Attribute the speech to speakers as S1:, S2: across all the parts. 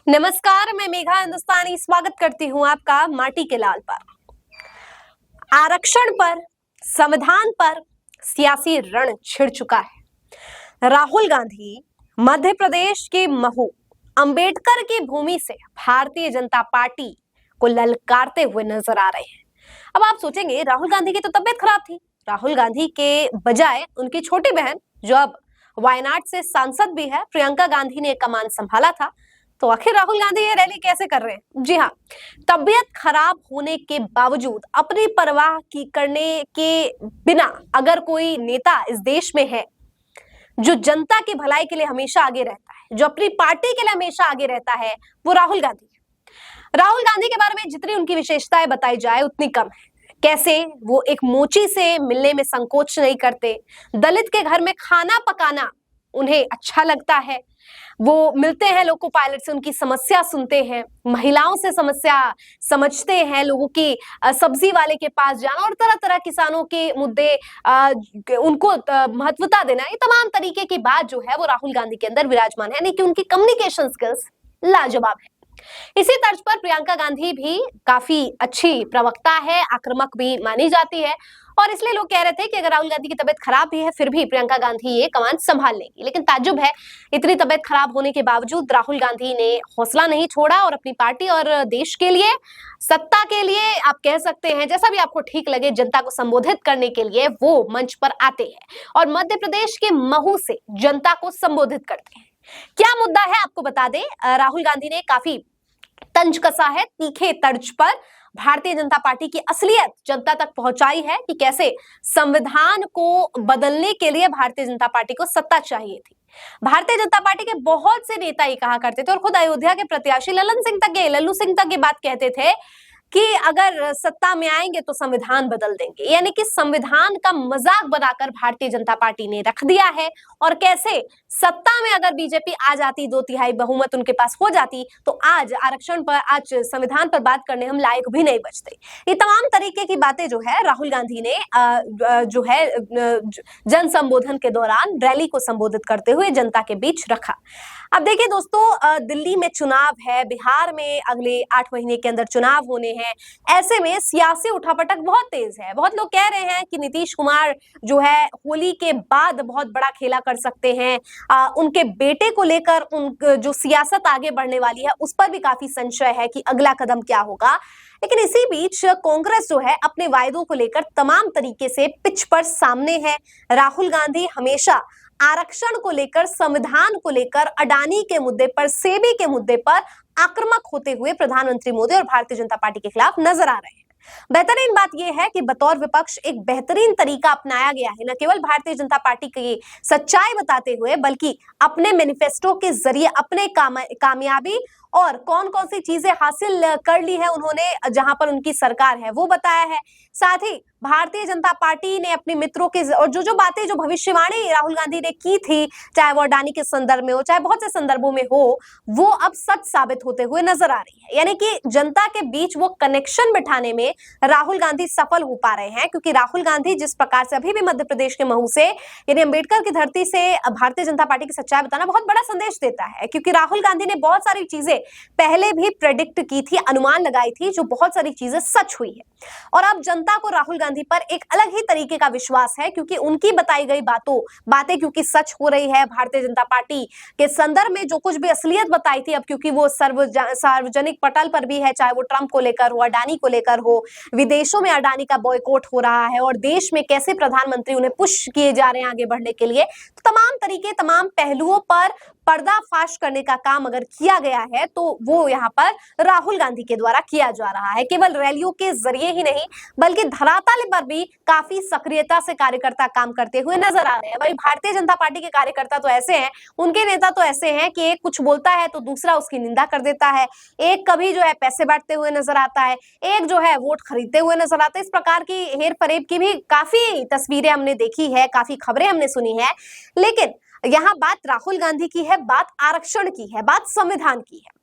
S1: नमस्कार, मैं मेघा हिंदुस्तानी स्वागत करती हूँ आपका माटी के लाल पर। आरक्षण पर, संविधान पर सियासी रण छिड़ चुका है। राहुल गांधी मध्य प्रदेश के महू अंबेडकर की भूमि से भारतीय जनता पार्टी को ललकारते हुए नजर आ रहे हैं। अब आप सोचेंगे राहुल गांधी की तो तबीयत खराब थी। राहुल गांधी के बजाय उनकी छोटी बहन जो अब वायनाड से सांसद भी है, प्रियंका गांधी ने कमान संभाला था। तो आखिर राहुल गांधी ये रैली कैसे कर रहे हैं? जी हाँ, तबीयत खराब होने के बावजूद अपनी परवाह की करने के बिना अगर कोई नेता इस देश में है जो जनता की भलाई के लिए हमेशा आगे रहता है, जो अपनी पार्टी के लिए हमेशा आगे रहता है, वो राहुल गांधी है। राहुल गांधी के बारे में जितनी उनकी विशेषताएं बताई जाए उतनी कम है। कैसे वो एक मोची से मिलने में संकोच नहीं करते, दलित के घर में खाना पकाना उन्हें अच्छा लगता है, वो मिलते हैं लोको पायलट से, उनकी समस्या सुनते हैं, महिलाओं से समस्या समझते हैं, लोगों की सब्जी वाले के पास जाना और तरह तरह किसानों के मुद्दे उनको महत्वता देना, ये तमाम तरीके की बात जो है वो राहुल गांधी के अंदर विराजमान है। नहीं कि उनकी कम्युनिकेशन स्किल्स लाजवाब है। इसी तर्ज पर प्रियंका गांधी भी काफी अच्छी प्रवक्ता है, आक्रामक भी मानी जाती है और इसलिए लोग कह रहे थे कि अगर राहुल गांधी की तबीयत खराब भी है फिर भी प्रियंका गांधी ये कमान संभाल लेंगी। लेकिन ताज्जुब है, इतनी तबीयत खराब होने के बावजूद राहुल गांधी ने हौसला नहीं छोड़ा और अपनी पार्टी और देश के लिए, सत्ता के लिए, आप कह सकते हैं जैसा भी आपको ठीक लगे, जनता को संबोधित करने के लिए वो मंच पर आते हैं और मध्य प्रदेश के महू से जनता को संबोधित करते हैं। क्या मुद्दा है आपको बता दें, राहुल गांधी ने काफी तंज कसा है, तीखे तर्ज पर भारतीय जनता पार्टी की असलियत जनता तक पहुंचाई है कि कैसे संविधान को बदलने के लिए भारतीय जनता पार्टी को सत्ता चाहिए थी। भारतीय जनता पार्टी के बहुत से नेता ये कहा करते थे और खुद अयोध्या के प्रत्याशी लल्लू सिंह तक ये बात कहते थे कि अगर सत्ता में आएंगे तो संविधान बदल देंगे। यानी कि संविधान का मजाक बनाकर भारतीय जनता पार्टी ने रख दिया है और कैसे सत्ता में अगर बीजेपी आ जाती, 2/3 बहुमत उनके पास हो जाती, तो आज आरक्षण पर, आज संविधान पर बात करने हम लायक भी नहीं बचते। ये तमाम तरीके की बातें जो है राहुल गांधी ने जो है जन संबोधन के दौरान रैली को संबोधित करते हुए जनता के बीच रखा। अब देखिए दोस्तों, दिल्ली में चुनाव है, बिहार में अगले 8 महीने के अंदर चुनाव होने हैं। ऐसे में सियासी उठापटक बहुत तेज है। बहुत लोग कह रहे हैं कि नीतीश कुमार जो है होली के बाद बहुत बड़ा खेला कर सकते हैं। उनके बेटे को लेकर उन जो सियासत आगे बढ़ने वाली है उस पर भी काफी संशय है कि अगला कदम क्या होगा। लेकिन इसी बीच कांग्रेस जो है अपने वायदों को लेकर तमाम तरीके से पिच पर सामने है। राहुल गांधी हमेशा आरक्षण को लेकर, संविधान को लेकर, अडानी के मुद्दे पर, सेबी के मुद्दे पर आक्रामक होते हुए प्रधानमंत्री मोदी और भारतीय जनता पार्टी के खिलाफ नजर आ रहे हैं। बेहतरीन बात यह है कि बतौर विपक्ष एक बेहतरीन तरीका अपनाया गया है, न केवल भारतीय जनता पार्टी की सच्चाई बताते हुए बल्कि अपने मैनिफेस्टो के जरिए अपने कामयाबी और कौन कौन सी चीजें हासिल कर ली है उन्होंने जहां पर उनकी सरकार है वो बताया है। साथ ही भारतीय जनता पार्टी ने अपने मित्रों के और जो बातें, जो भविष्यवाणी राहुल गांधी ने की थी, चाहे वो अडानी के संदर्भ में हो, चाहे बहुत से संदर्भों में हो, वो अब सच साबित होते हुए नजर आ रही है। यानी कि जनता के बीच वो कनेक्शन बिठाने में राहुल गांधी सफल हो पा रहे हैं, क्योंकि राहुल गांधी जिस प्रकार से अभी भी मध्य प्रदेश के महू से, यानी अंबेडकर की धरती से भारतीय जनता पार्टी की सच्चाई बताना बहुत बड़ा संदेश देता है। क्योंकि राहुल गांधी ने बहुत सारी चीजें पहले भी प्रेडिक्ट की थी, अनुमान लगाई थी, जो बहुत सारी चीजें सच हुई है। और अब जनता को राहुल गांधी पर एक अलग ही तरीके का विश्वास है, क्योंकि उनकी बताई गई बातें क्योंकि सच हो रही है। भारतीय जनता पार्टी के संदर्भ में जो कुछ भी असलियत बताई थी, अब क्योंकि वो सार्वजनिक पटल पर भी है, चाहे वो ट्रंप को लेकर हो, अडानी को लेकर हो, विदेशों में अडानी का बॉयकॉट हो रहा है और देश में कैसे प्रधानमंत्री उन्हें पुश किए जा रहे हैं आगे बढ़ने के लिए। तो तमाम तरीके, तमाम पहलुओं पर पर्दाफाश करने का काम अगर किया गया है तो वो यहाँ पर राहुल गांधी के द्वारा किया जा रहा है। केवल रैलियों के जरिए ही नहीं बल्कि धरातल पर भी काफी सक्रियता से कार्यकर्ता काम करते हुए नजर आ रहे हैं। भाई भारतीय जनता पार्टी के कार्यकर्ता तो ऐसे हैं, उनके नेता तो ऐसे हैं कि एक कुछ बोलता है तो दूसरा उसकी निंदा कर देता है, एक कभी जो है पैसे बांटते हुए नजर आता है, एक जो है वोट खरीदते हुए नजर आता है। इस प्रकार की हेर फरेब की भी काफी तस्वीरें हमने देखी है, काफी खबरें हमने सुनी है। लेकिन यहाँ बात राहुल गांधी की है, बात आरक्षण की है, बात संविधान की है।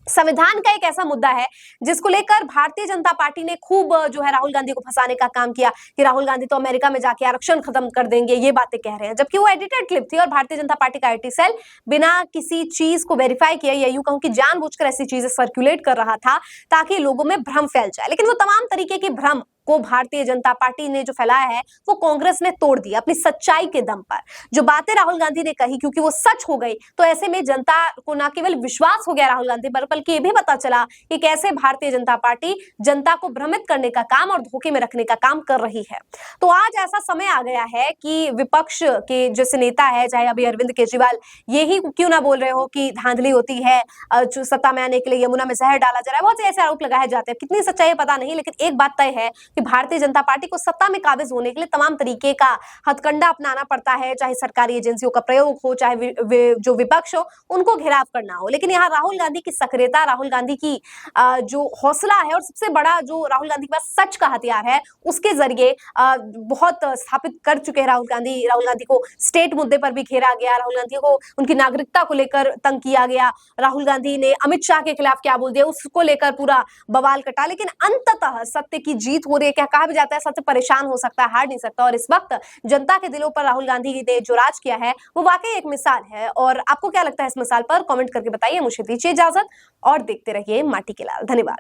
S1: संविधान का एक ऐसा मुद्दा है जिसको लेकर भारतीय जनता पार्टी ने खूब जो है राहुल गांधी को फंसाने का काम किया कि राहुल गांधी तो अमेरिका में जाके आरक्षण खत्म कर देंगे, ये बातें कह रहे हैं, जबकि वो एडिटेड क्लिप थी और भारतीय जनता पार्टी का आईटी सेल बिना किसी चीज को वेरीफाई किए या यूं कहूं कि जानबूझकर ऐसी चीजें सर्कुलेट कर रहा था ताकि लोगों में भ्रम फैल जाए। लेकिन वो तमाम तरीके के भ्रम को भारतीय जनता पार्टी ने जो फैलाया है वो कांग्रेस ने तोड़ दिया अपनी सच्चाई के दम पर। जो बातें राहुल गांधी ने कही क्योंकि वो सच हो गई, तो ऐसे में जनता को न केवल विश्वास हो गया राहुल गांधी पर, बल्कि ये भी पता चला कि कैसे भारतीय जनता पार्टी जनता को भ्रमित करने का काम और धोखे में रखने का काम कर रही है। तो आज ऐसा समय आ गया है कि विपक्ष के जैसे नेता है, चाहे अभी अरविंद केजरीवाल, ये ही क्यों ना बोल रहे हो कि धांधली होती है, जो सत्ता में आने के लिए यमुना में जहर डाला जा रहा है, बहुत से ऐसे आरोप लगाए जाते हैं। कितनी सच्चाई है पता नहीं, लेकिन एक बात तय है कि भारतीय जनता पार्टी को सत्ता में काबिज होने के लिए तमाम तरीके का हथकंडा अपनाना पड़ता है, चाहे सरकारी एजेंसियों का प्रयोग हो, चाहे जो विपक्ष हो उनको घेराव करना हो। लेकिन यहाँ राहुल गांधी की सक्रियता, राहुल गांधी की जो हौसला है और सबसे बड़ा जो राहुल गांधी के पास सच का हथियार है, उसके जरिए बहुत स्थापित कर चुके हैं राहुल गांधी। राहुल गांधी को स्टेट मुद्दे पर भी घेरा गया, राहुल गांधी को उनकी नागरिकता को लेकर तंग किया गया, राहुल गांधी ने अमित शाह के खिलाफ क्या बोल दिया उसको लेकर पूरा बवाल कटा। लेकिन अंततः सत्य की जीत हो रही है। क्या कहा भी जाता है, सत्य परेशान हो सकता है, हार नहीं सकता, और इस वक्त जनता के दिलों पर राहुल गांधी ने जो राज किया है वो वाकई एक मिसाल है। और आपको क्या लगता है इस मिसाल पर, कमेंट करके बताइए। मुझे दीजिए इजाजत और देखते रहिए माटी के लाल। धन्यवाद।